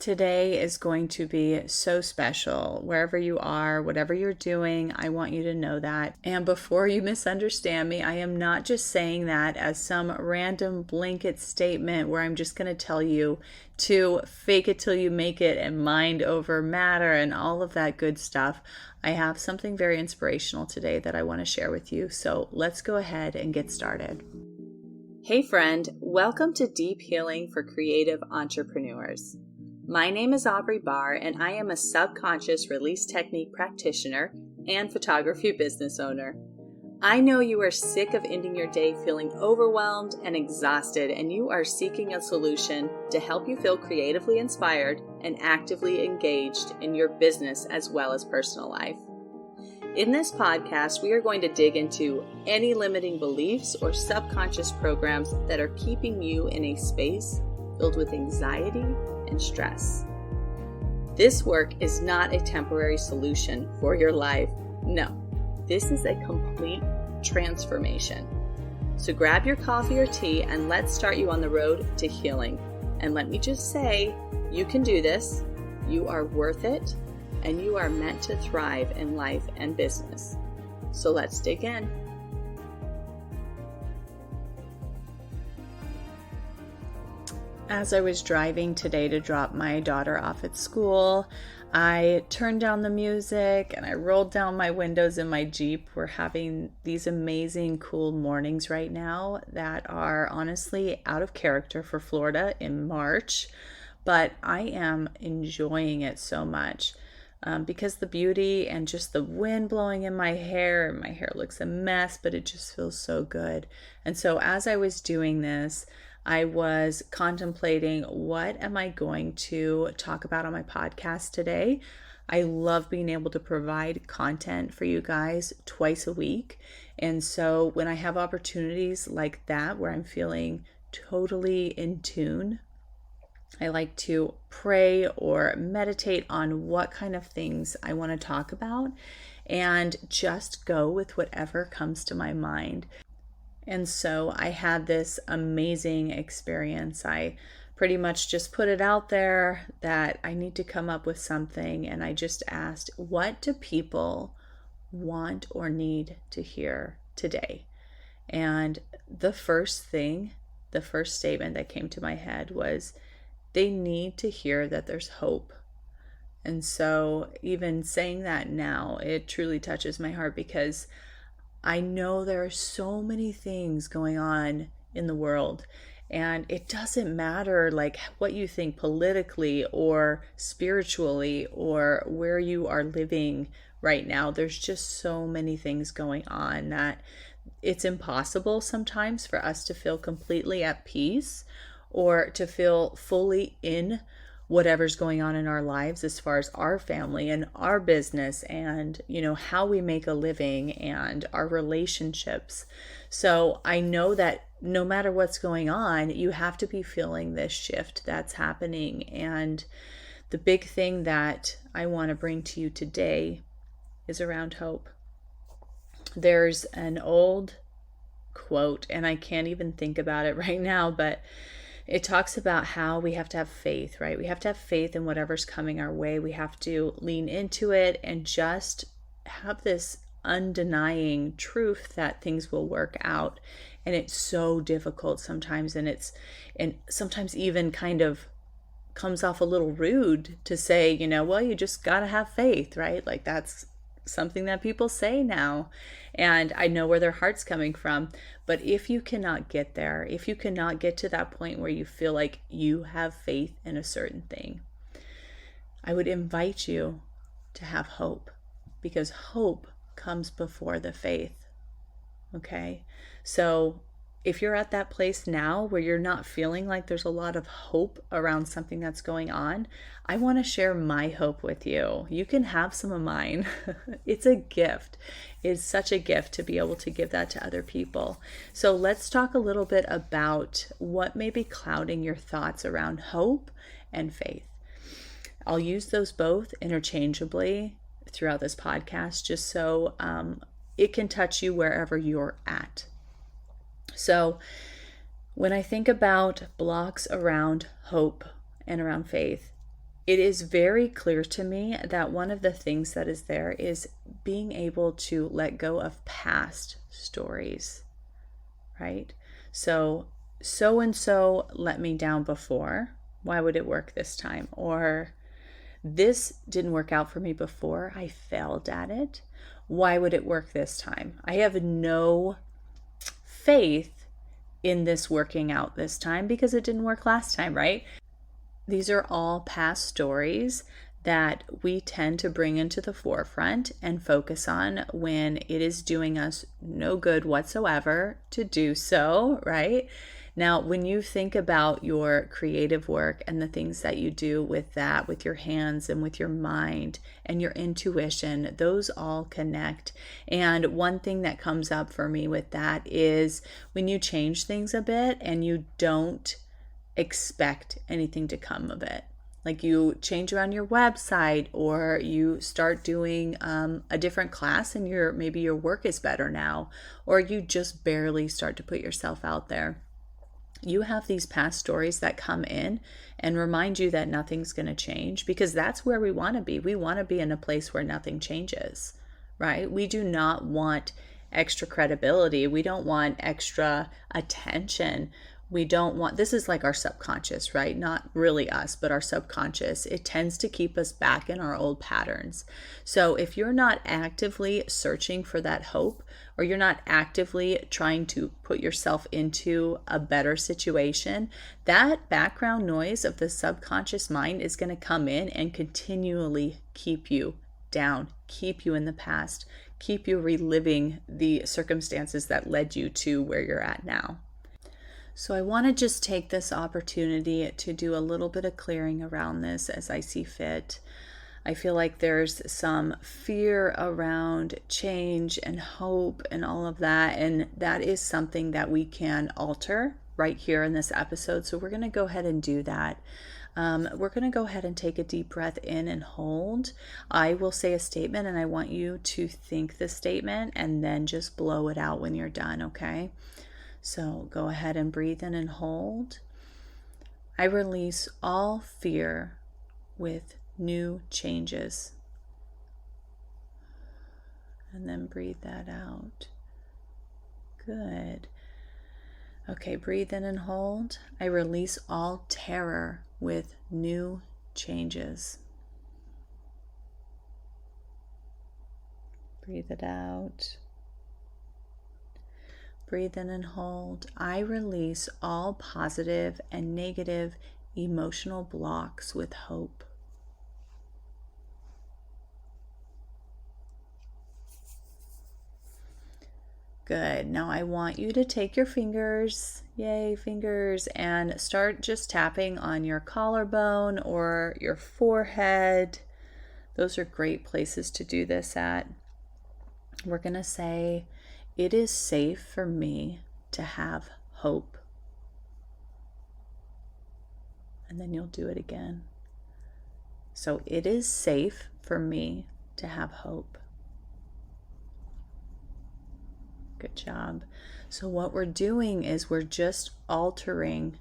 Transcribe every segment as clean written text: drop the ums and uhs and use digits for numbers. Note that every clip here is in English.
Today is going to be so special. Wherever you are, whatever you're doing, I want you to know that. And before you misunderstand me, I am not just saying that as some random blanket statement where I'm just going to tell you to fake it till you make it and mind over matter and all of that good stuff. I have something very inspirational today that I want to share with you. So let's go ahead and get started. Hey friend, welcome to Deep Healing for Creative Entrepreneurs. My name is Aubrey Barr, and I am a subconscious release technique practitioner and photography business owner. I know you are sick of ending your day feeling overwhelmed and exhausted, and you are seeking a solution to help you feel creatively inspired and actively engaged in your business as well as personal life. In this podcast, we are going to dig into any limiting beliefs or subconscious programs that are keeping you in a space filled with anxiety and stress. This work is not a temporary solution for your life. No, this is a complete transformation. So grab your coffee or tea and let's start you on the road to healing. And let me just say, you can do this, you are worth it, and you are meant to thrive in life and business. So let's dig in. As I was driving today to drop my daughter off at school, I turned down the music and I rolled down my windows in my Jeep. We're having these amazing, cool mornings right now that are honestly out of character for Florida in March, but I am enjoying it so much. Because the beauty and just the wind blowing in my hair looks a mess, but it just feels so good. And so as I was doing this, I was contemplating, what am I going to talk about on my podcast today? I love being able to provide content for you guys twice a week. And so when I have opportunities like that, where I'm feeling totally in tune, I like to pray or meditate on what kind of things I want to talk about and just go with whatever comes to my mind. And so I had this amazing experience. I pretty much just put it out there that I need to come up with something. And I just asked, what do people want or need to hear today? And the first statement that came to my head was, they need to hear that there's hope. And so even saying that now, it truly touches my heart, because I know there are so many things going on in the world, and it doesn't matter like what you think politically or spiritually or where you are living right now. There's just so many things going on that it's impossible sometimes for us to feel completely at peace or to feel fully in whatever's going on in our lives as far as our family and our business and, how we make a living and our relationships. So I know that no matter what's going on, you have to be feeling this shift that's happening. And the big thing that I want to bring to you today is around hope. There's an old quote, and I can't even think about it right now, but it talks about how we have to have faith, right? We have to have faith in whatever's coming our way. We have to lean into it and just have this undenying truth that things will work out. And it's so difficult sometimes, and sometimes even kind of comes off a little rude to say, well, you just gotta have faith, right? Like that's something that people say now, and I know where their heart's coming from. But if you cannot get there, if you cannot get to that point where you feel like you have faith in a certain thing, I would invite you to have hope, because hope comes before the faith. Okay? So if you're at that place now where you're not feeling like there's a lot of hope around something that's going on, I want to share my hope with you. You can have some of mine. It's a gift. It's such a gift to be able to give that to other people. So let's talk a little bit about what may be clouding your thoughts around hope and faith. I'll use those both interchangeably throughout this podcast, just so it can touch you wherever you're at. So when I think about blocks around hope and around faith, it is very clear to me that one of the things that is there is being able to let go of past stories, right? So and so let me down before. Why would it work this time? Or this didn't work out for me before. I failed at it. Why would it work this time? I have no faith in this working out this time because it didn't work last time, right? These are all past stories that we tend to bring into the forefront and focus on when it is doing us no good whatsoever to do so, right? Now, when you think about your creative work and the things that you do with that, with your hands and with your mind and your intuition, those all connect. And one thing that comes up for me with that is when you change things a bit and you don't expect anything to come of it. Like you change around your website, or you start doing a different class and maybe your work is better now, or you just barely start to put yourself out there. You have these past stories that come in and remind you that nothing's going to change, because that's where we want to be. We want to be in a place where nothing changes, right? We do not want extra credibility. We don't want extra attention. We don't want, this is like our subconscious, right? Not really us, but our subconscious. It tends to keep us back in our old patterns. So if you're not actively searching for that hope, or you're not actively trying to put yourself into a better situation, that background noise of the subconscious mind is going to come in and continually keep you down, keep you in the past, keep you reliving the circumstances that led you to where you're at now. So I want to just take this opportunity to do a little bit of clearing around this as I see fit. I feel like there's some fear around change and hope and all of that, and that is something that we can alter right here in this episode. So we're going to go ahead and do that. We're going to go ahead and take a deep breath in and hold. I will say a statement and I want you to think the statement and then just blow it out when you're done, okay? So go ahead and breathe in and hold. I release all fear with new changes. And then breathe that out. Good. Okay, breathe in and hold. I release all terror with new changes. Breathe it out. Breathe in and hold. I release all positive and negative emotional blocks with hope. Good. Now I want you to take your fingers, yay, fingers, and start just tapping on your collarbone or your forehead. Those are great places to do this at. We're going to say, it is safe for me to have hope. And then you'll do it again. So it is safe for me to have hope. Good job. So what we're doing is we're just altering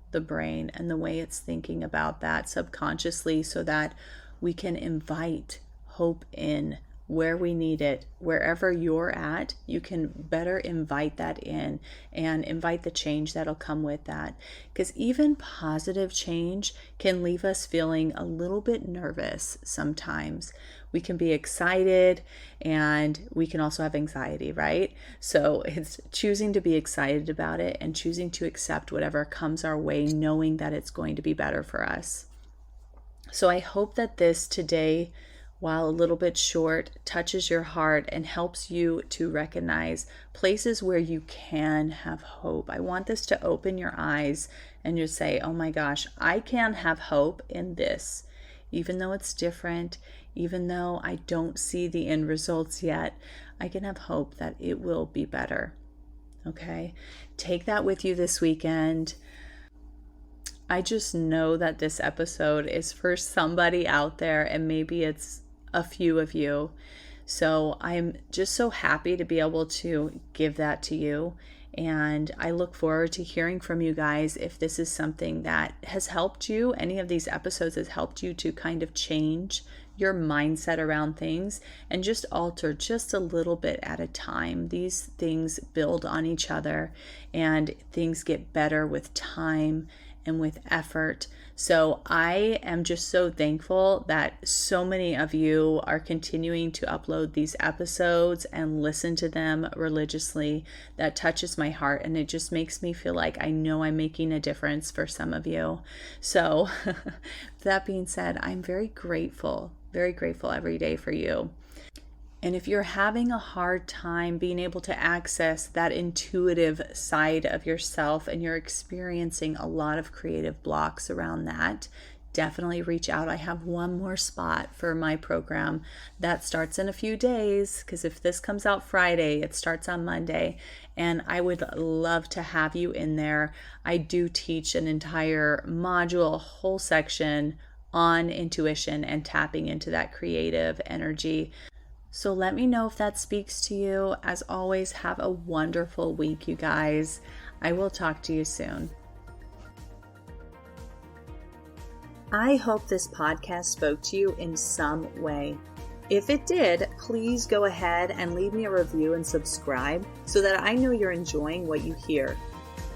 the brain and the way it's thinking about that subconsciously so that we can invite hope in where we need it. Wherever you're at, you can better invite that in and invite the change that'll come with that. Because even positive change can leave us feeling a little bit nervous sometimes. We can be excited and we can also have anxiety, right? So it's choosing to be excited about it and choosing to accept whatever comes our way, knowing that it's going to be better for us. So I hope that this today, while a little bit short, touches your heart and helps you to recognize places where you can have hope. I want this to open your eyes and you say, oh my gosh, I can have hope in this. Even though it's different, even though I don't see the end results yet, I can have hope that it will be better. Okay? Take that with you this weekend. I just know that this episode is for somebody out there, and maybe it's a few of you. So I'm just so happy to be able to give that to you. And I look forward to hearing from you guys if this is something that has helped you. Any of these episodes has helped you to kind of change your mindset around things and just alter just a little bit at a time. These things build on each other and things get better with time and with effort. So I am just so thankful that so many of you are continuing to upload these episodes and listen to them religiously. That touches my heart, and it just makes me feel like I know I'm making a difference for some of you. So that being said, I'm very grateful every day for you. And if you're having a hard time being able to access that intuitive side of yourself and you're experiencing a lot of creative blocks around that, definitely reach out. I have one more spot for my program that starts in a few days, because if this comes out Friday, it starts on Monday, and I would love to have you in there. I do teach an entire module, a whole section on intuition and tapping into that creative energy. So let me know if that speaks to you. As always, have a wonderful week, you guys. I will talk to you soon. I hope this podcast spoke to you in some way. If it did, please go ahead and leave me a review and subscribe so that I know you're enjoying what you hear.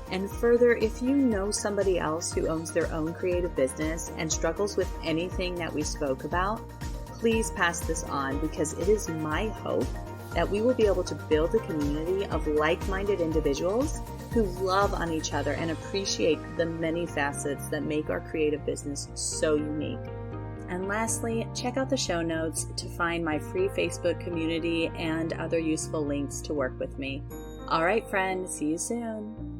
And further, if you know somebody else who owns their own creative business and struggles with anything that we spoke about, please pass this on, because it is my hope that we will be able to build a community of like-minded individuals who love on each other and appreciate the many facets that make our creative business so unique. And lastly, check out the show notes to find my free Facebook community and other useful links to work with me. All right, friend, see you soon.